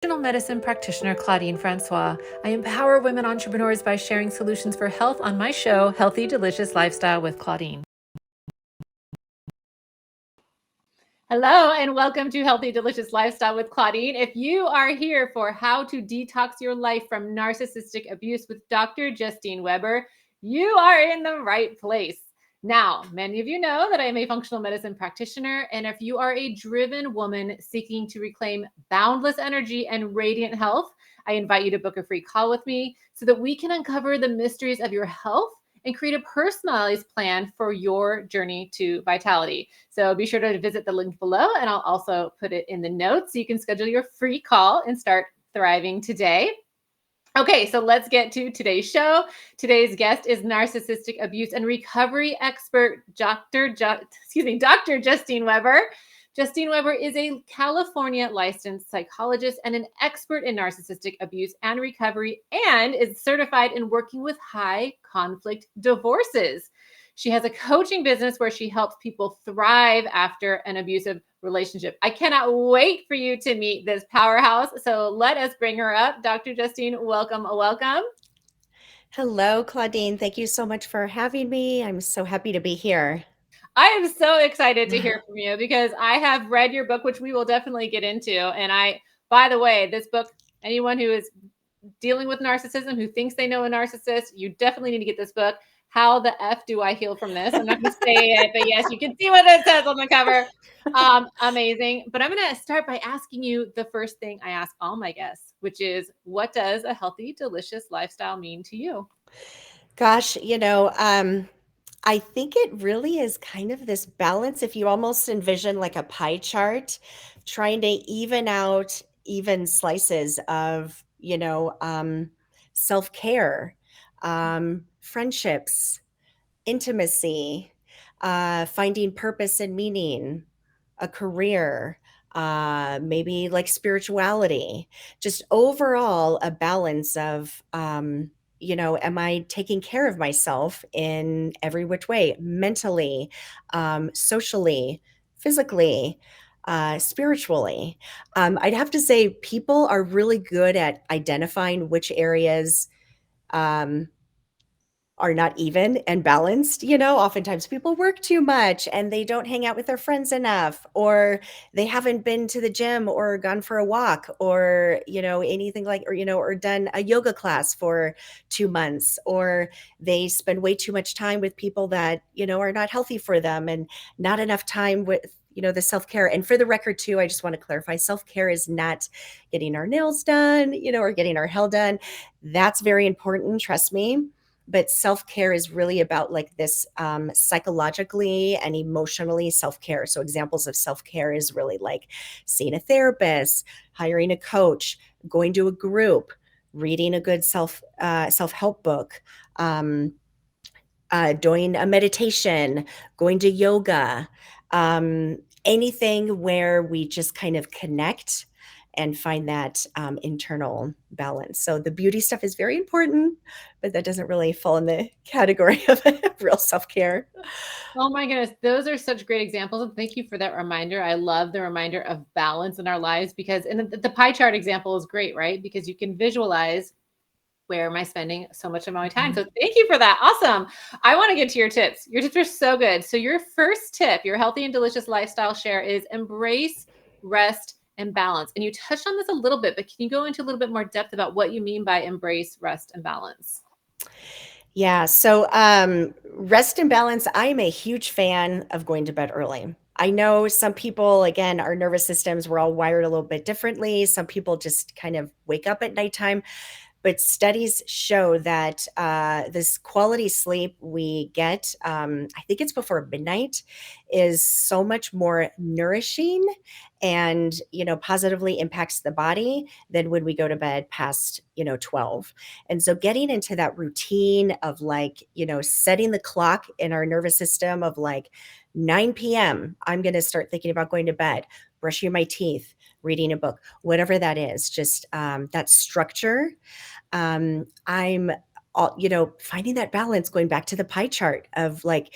Medicine practitioner Claudine Francois. I empower women entrepreneurs by sharing solutions for health on my show, Healthy Delicious Lifestyle with Claudine. Hello, and welcome to Healthy Delicious Lifestyle with Claudine. If you are here for how to detox your life from narcissistic abuse with Dr. Justine Weber, you are in the right place. Now, many of you know that I am a functional medicine practitioner, and if you are a driven woman seeking to reclaim boundless energy and radiant health, I invite you to book a free call with me so that we can uncover the mysteries of your health and create a personalized plan for your journey to vitality. So be sure to visit the link below, and I'll also put it in the notes so you can schedule your free call and start thriving today. Okay, so let's get to today's show. Today's guest is narcissistic abuse and recovery expert, Dr. Justine Weber. Justine Weber is a California licensed psychologist and an expert in narcissistic abuse and recovery, and is certified in working with high conflict divorces. She has a coaching business where she helps people thrive after an abusive relationship. I cannot wait for you to meet this powerhouse. So let us bring her up. Dr. Justine, welcome. Hello, Claudine. Thank you so much for having me. I'm so happy to be here. I am so excited to hear from you because I have read your book, which we will definitely get into. And by the way, this book, anyone who is dealing with narcissism, who thinks they know a narcissist, you definitely need to get this book. How the F do I heal from this? I'm not going to say it, but yes, you can see what it says on the cover. Amazing. But I'm going to start by asking you the first thing I ask all my guests, which is, what does a healthy, delicious lifestyle mean to you? Gosh, I think it really is kind of this balance. If you almost envision like a pie chart, trying to even out even slices of, self-care, friendships, intimacy, finding purpose and meaning, a career, maybe like spirituality, just overall a balance of, am I taking care of myself in every which way, mentally, socially, physically, spiritually? I'd have to say people are really good at identifying which areas. Um, are not even and balanced. Oftentimes people work too much and they don't hang out with their friends enough, or they haven't been to the gym or gone for a walk or, anything like, or done a yoga class for 2 months, or they spend way too much time with people that, are not healthy for them, and not enough time with, the self-care. And for the record too, I just want to clarify, self-care is not getting our nails done, or getting our hair done. That's very important, trust me, but self-care is really about like this, psychologically and emotionally self-care. So examples of self-care is really like seeing a therapist, hiring a coach, going to a group, reading a good self-help book, doing a meditation, going to yoga, anything where we just kind of connect and find that, internal balance. So the beauty stuff is very important, but that doesn't really fall in the category of real self-care. Oh my goodness, those are such great examples. And thank you for that reminder. I love the reminder of balance in our lives because, and the pie chart example is great, right? Because you can visualize, where am I spending so much of my time? So thank you for that. Awesome. I want to get to your tips. Your tips are so good. So your first tip, your healthy and delicious lifestyle share, is embrace, rest, and balance. And you touched on this a little bit, but can you go into a little bit more depth about what you mean by embrace, rest, and balance? Yeah. So, rest and balance. I'm a huge fan of going to bed early. I know some people, again, our nervous systems, we're all wired a little bit differently. Some people just kind of wake up at nighttime. But studies show that, this quality sleep we get, I think it's before midnight, is so much more nourishing and, positively impacts the body than when we go to bed past, 12. And so getting into that routine of like, setting the clock in our nervous system of like 9 p.m., I'm going to start thinking about going to bed, brushing my teeth, reading a book, whatever that is, just, that structure. I'm finding that balance, going back to the pie chart of like,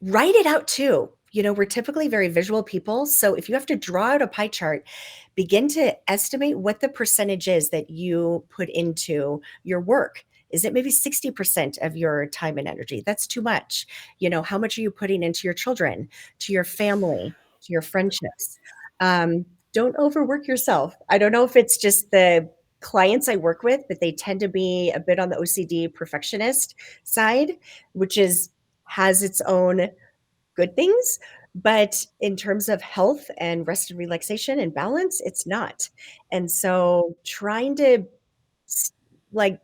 write it out too. we're typically very visual people. So if you have to draw out a pie chart, begin to estimate what the percentage is that you put into your work. Is it maybe 60% of your time and energy? That's too much. How much are you putting into your children, to your family, to your friendships? Um, don't overwork yourself. I don't know if it's just the clients I work with, but they tend to be a bit on the OCD perfectionist side, which has its own good things. But in terms of health and rest and relaxation and balance, it's not. And so trying to like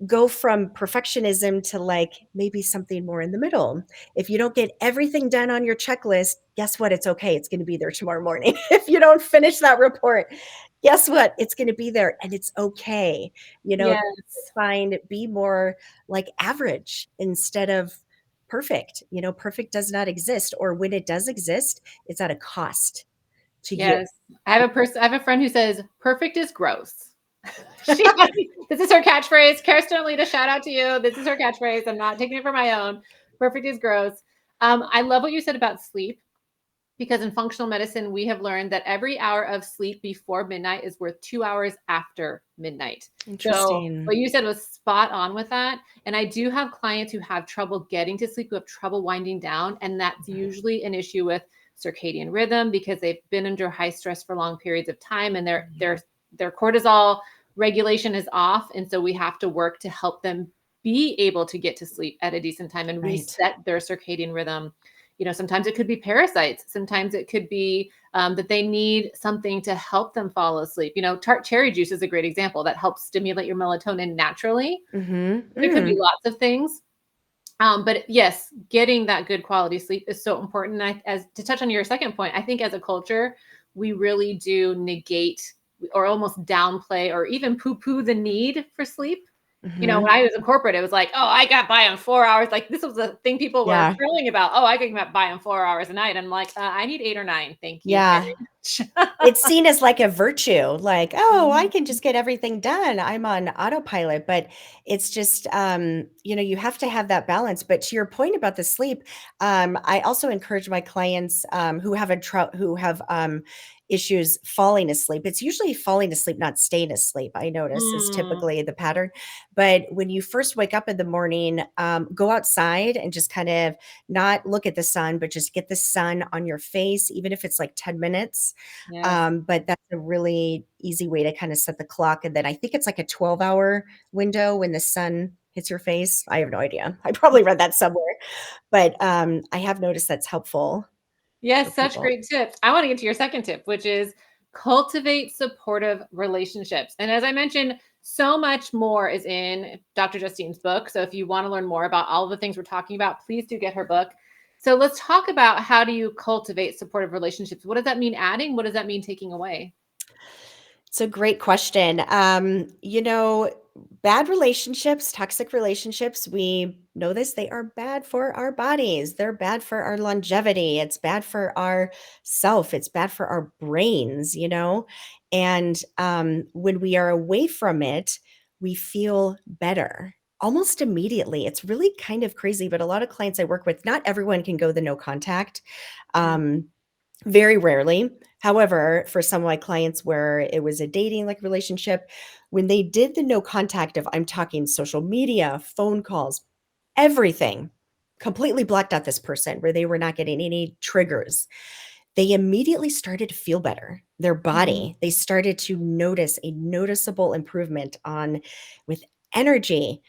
go from perfectionism to like maybe something more in the middle. If you don't get everything done on your checklist, guess what? It's okay. It's going to be there tomorrow morning. If you don't finish that report, guess what? It's going to be there and it's okay. Yes. Be more like average instead of perfect. Perfect does not exist, or when it does exist, it's at a cost to you. Yes. I have a friend who says perfect is gross. This is her catchphrase. Kirsten Lita, shout out to you. This is her catchphrase. I'm not taking it for my own. Perfect is gross. I love what you said about sleep, because in functional medicine, we have learned that every hour of sleep before midnight is worth 2 hours after midnight. So Interesting. what you said was spot on with that. And I do have clients who have trouble getting to sleep, who have trouble winding down. And that's usually an issue with circadian rhythm, because they've been under high stress for long periods of time, and their cortisol regulation is off. And so we have to work to help them be able to get to sleep at a decent time and Right. reset their circadian rhythm. Sometimes it could be parasites. Sometimes it could be that they need something to help them fall asleep. Tart cherry juice is a great example that helps stimulate your melatonin naturally. It could be lots of things. But yes, getting that good quality sleep is so important. And as to touch on your second point, I think as a culture, we really do negate or almost downplay or even poo-poo the need for sleep. When I was in corporate, it was like, oh, I got by in 4 hours. Like, this was the thing people were Yeah. crowing about. Oh, I can get by in 4 hours a night. I'm like, I need 8 or 9. Thank you Yeah. very much. It's seen as like a virtue, like, oh, I can Mhm. just get everything done. I'm on autopilot, but it's just, you have to have that balance. But to your point about the sleep, I also encourage my clients who have issues falling asleep. It's usually falling asleep, not staying asleep. I notice is Mm, typically the pattern. But when you first wake up in the morning, go outside and just kind of not look at the sun, but just get the sun on your face, even if it's like 10 minutes. yes. But that's a really easy way to kind of set the clock. And then I think it's like a 12-hour window when the sun hits your face. I have no idea. I probably read that somewhere, but I have noticed that's helpful for Yes, such people. great tips. I want to get to your second tip, which is cultivate supportive relationships. And as I mentioned, so much more is in Dr. Justine's book. So if you want to learn more about all of the things we're talking about, please do get her book. So let's talk about, how do you cultivate supportive relationships? What does that mean adding? What does that mean taking away? It's a great question. Bad relationships, toxic relationships, we know this, they are bad for our bodies. They're bad for our longevity. It's bad for our self. It's bad for our brains. And when we are away from it, we feel better almost immediately. It's really kind of crazy, but a lot of clients I work with, not everyone can go the no contact. Mm, Um, Very rarely. However, for some of my clients where it was a dating like relationship, when they did the no contact of, I'm talking social media, phone calls, everything, completely blocked out this person where they were not getting any triggers. They immediately started to feel better. Their mm, body, they started to notice a noticeable improvement on with energy,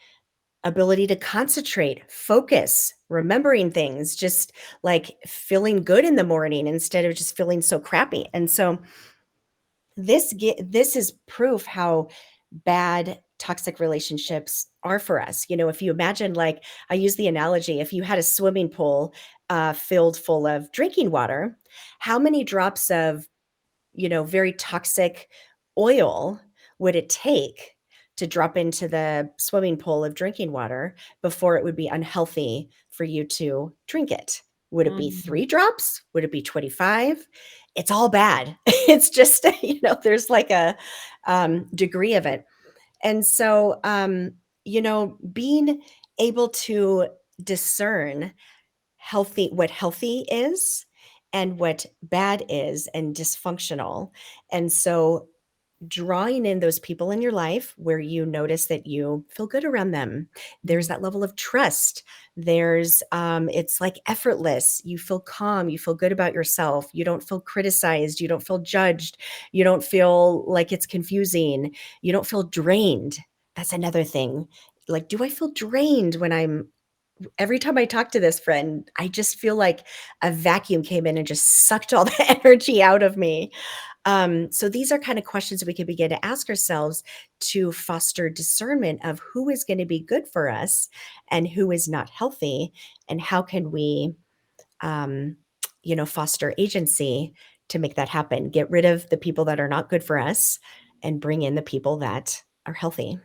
ability to concentrate, focus, remembering things, just like feeling good in the morning instead of just feeling so crappy. And so this is proof how bad toxic relationships are for us. If you imagine, like, I use the analogy, if you had a swimming pool filled full of drinking water, how many drops of very toxic oil would it take to drop into the swimming pool of drinking water before it would be unhealthy for you to drink it? Would it be mm. 3 drops? Would it be 25? It's all bad. It's just, there's like a degree of it. And so, being able to discern what healthy is and what bad is and dysfunctional. And so drawing in those people in your life where you notice that you feel good around them. There's Mm. that level of trust. There's it's like effortless. You feel calm, you feel good about yourself. You don't feel criticized, you don't feel judged, you don't feel like it's confusing, you don't feel drained. That's another thing. Like, do I feel drained when I'm every time I talk to this friend, I just feel like a vacuum came in and just sucked all the energy out of me. So these are kind of questions we can begin to ask ourselves to foster discernment of who is going to be good for us and who is not healthy, and how can we, um, foster agency to make that happen. Get rid of the people that are not good for us, and bring in the people that are healthy.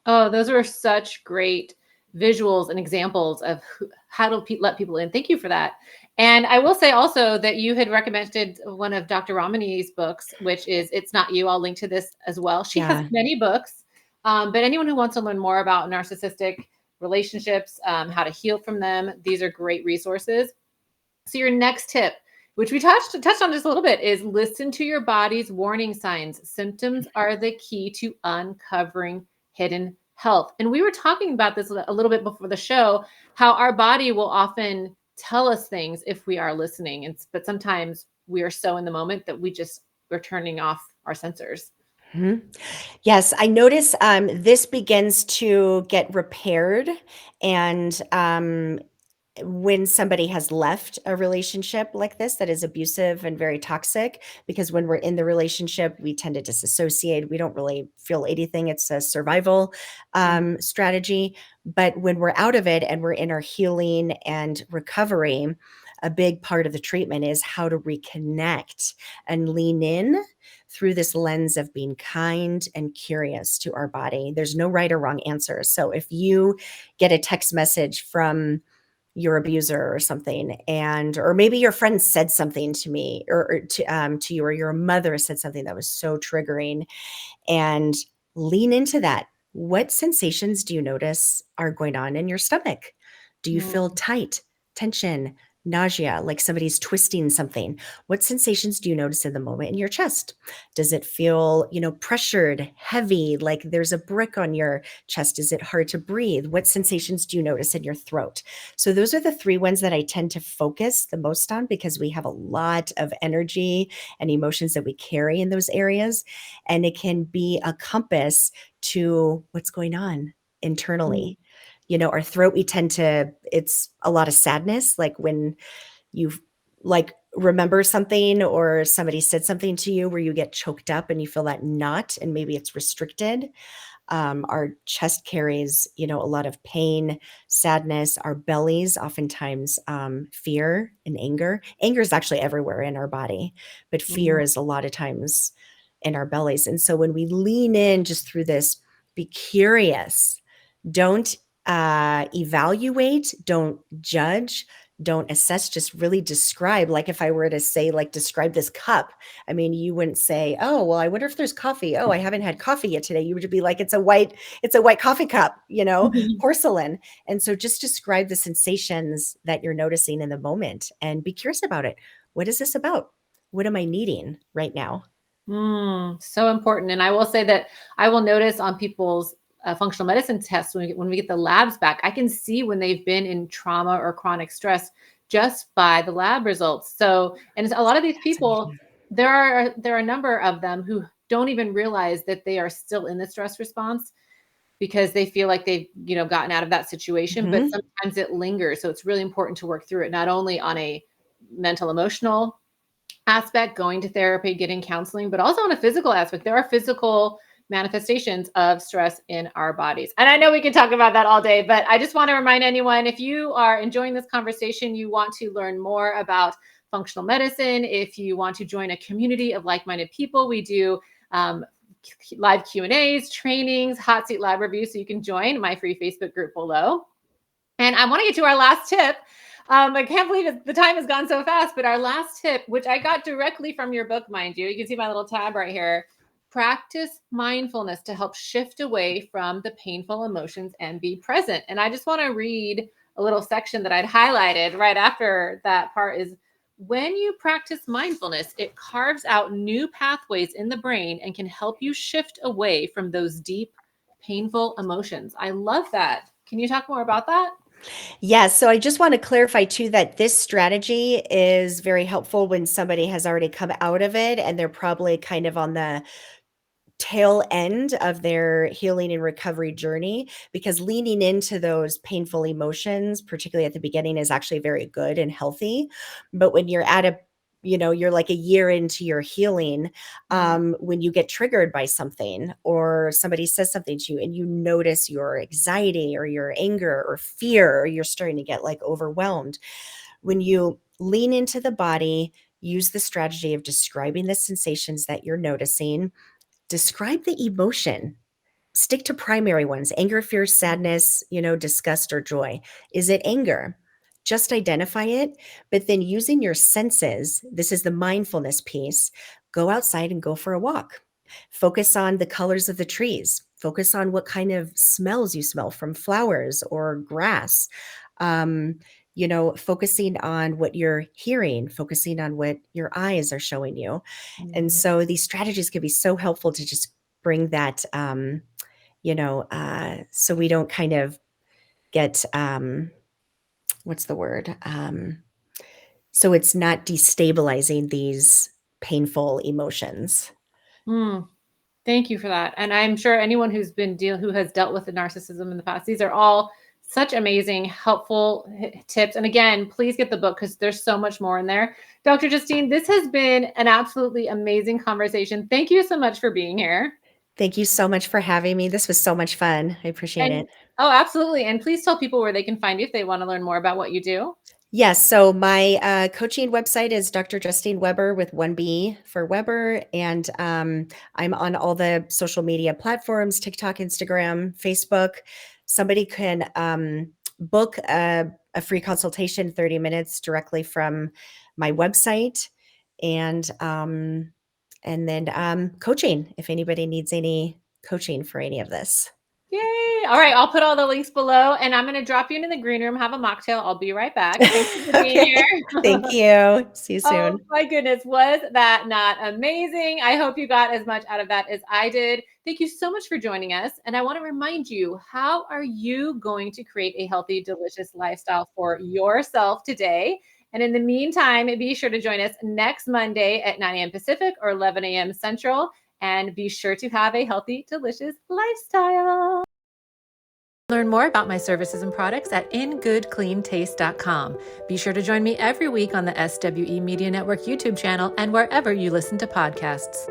Oh, those are such great visuals and examples of how to let people in. Thank you for that. And I will say also that you had recommended one of Dr. Ramani's books, which is It's Not You. I'll link to this as well. She has Yeah. many books, but anyone who wants to learn more about narcissistic relationships, how to heal from them, these are great resources. So your next tip, which we touched on just a little bit, is listen to your body's warning signs. Symptoms are the key to uncovering hidden health. And we were talking about this a little bit before the show, how our body will often tell us things if we are listening. But sometimes we are so in the moment that we're turning off our sensors. Mhm. Yes, I notice this begins to get repaired, and when somebody has left a relationship like this that is abusive and very toxic, because when we're in the relationship, we tend to disassociate. We don't really feel anything. It's a survival Mm. strategy. But when we're out of it and we're in our healing and recovery, a big part of the treatment is how to reconnect and lean in through this lens of being kind and curious to our body. There's no right or wrong answer. So if you get a text message from your abuser or something, and or maybe your friend said something to me, or to you, or your mother said something that was so triggering, and lean into that. What sensations do you notice are going on in your stomach? Do you feel Mm. tight, tension, nausea, like somebody's twisting something? What sensations do you notice in the moment in your chest? Does it feel, pressured, heavy, like there's a brick on your chest? Is it hard to breathe? What sensations do you notice in your throat? So those are the three ones that I tend to focus the most on, because we have a lot of energy and emotions that we carry in those areas, and it can be a compass to what's going on Mm. internally. Our throat, we tend to, it's a lot of sadness, like when you like remember something or somebody said something to you where you get choked up and you feel that knot and maybe it's restricted. Our chest carries, a lot of pain, sadness. Our bellies, oftentimes, fear and anger. Anger is actually everywhere in our body, but fear Mm. is a lot of times in our bellies. And so when we lean in just through this, be curious, don't evaluate, don't judge, don't assess, just really describe. Like if I were to say, like, describe this cup, I mean, you wouldn't say, oh, well, I wonder if there's coffee. Oh, I haven't had coffee yet today. You would be like, it's a white coffee cup, porcelain. And so just describe the sensations that you're noticing in the moment and be curious about it. What is this about? What am I needing right now? So important. And I will say that I will notice on people's functional medicine tests when we get the labs back, I can see when they've been in trauma or chronic stress just by the lab results. So, and a lot of these That's people, amazing. there are a number of them who don't even realize that they are still in the stress response because they feel like they've, gotten out of that situation, but Mhm. sometimes it lingers. So it's really important to work through it, not only on a mental, emotional aspect, going to therapy, getting counseling, but also on a physical aspect. There are physical manifestations of stress in our bodies. And I know we can talk about that all day, but I just want to remind anyone, if you are enjoying this conversation, you want to learn more about functional medicine, if you want to join a community of like-minded people, we do live Q&As, trainings, hot seat lab reviews, so you can join my free Facebook group below. And I want to get to our last tip. I can't believe the time has gone so fast, but our last tip, which I got directly from your book, mind you, you can see my little tab right here. Practice mindfulness to help shift away from the painful emotions and be present. And I just want to read a little section that I'd highlighted right after that part is when you practice mindfulness, it carves out new pathways in the brain and can help you shift away from those deep, painful emotions. I love that. Can you talk more about that? Yeah, so I just want to clarify too that this strategy is very helpful when somebody has already come out of it and they're probably kind of on the tail end of their healing and recovery journey, because leaning into those painful emotions, particularly at the beginning, is actually very good and healthy. But when you're at a you're like a year into your healing, Mhm. when you get triggered by something or somebody says something to you and you notice your anxiety or your anger or fear, or you're starting to get like overwhelmed, when you lean into the body, use the strategy of describing the sensations that you're noticing. Describe the emotion. Stick to primary ones: anger, fear, sadness, disgust, or joy. Is it anger? Just identify it, but then using your senses, this is the mindfulness piece. Go outside and go for a walk. Focus on the colors of the trees. Focus on what kind of smells you smell from flowers or grass. Um, focusing on what you're hearing, focusing on what your eyes are showing you. And Mhm. so these strategies can be so helpful to just bring that, so we don't kind of get, what's the word? So it's not destabilizing these painful emotions. Mm. Thank you for that. And I'm sure anyone who has dealt with the narcissism in the past, these are all such amazing, helpful tips. And again, please get the book because there's so much more in there. Dr. Justine, this has been an absolutely amazing conversation. Thank you so much for being here. Thank you so much for having me. This was so much fun. I appreciate And it. oh, absolutely. And please tell people where they can find you if they want to learn more about what you do. Yes. So my coaching website is Dr. Justine Weber with one B for Weber. And I'm on all the social media platforms: TikTok, Instagram, Facebook. Somebody can book a free consultation, 30 minutes directly from my website. And then coaching, if anybody needs any coaching for any of this. Yay. All right. I'll put all the links below and I'm going to drop you into the green room, have a mocktail. I'll be right back. Thank you for being Okay. here. Thank you. See you Oh soon. my goodness, was that not amazing? I hope you got as much out of that as I did. Thank you so much for joining us. And I want to remind you, how are you going to create a healthy, delicious lifestyle for yourself today? And in the meantime, be sure to join us next Monday at 9 a.m. Pacific or 11 a.m. Central. And be sure to have a healthy, delicious lifestyle. Learn more about my services and products at ingoodcleantaste.com. Be sure to join me every week on the SWE Media Network YouTube channel and wherever you listen to podcasts.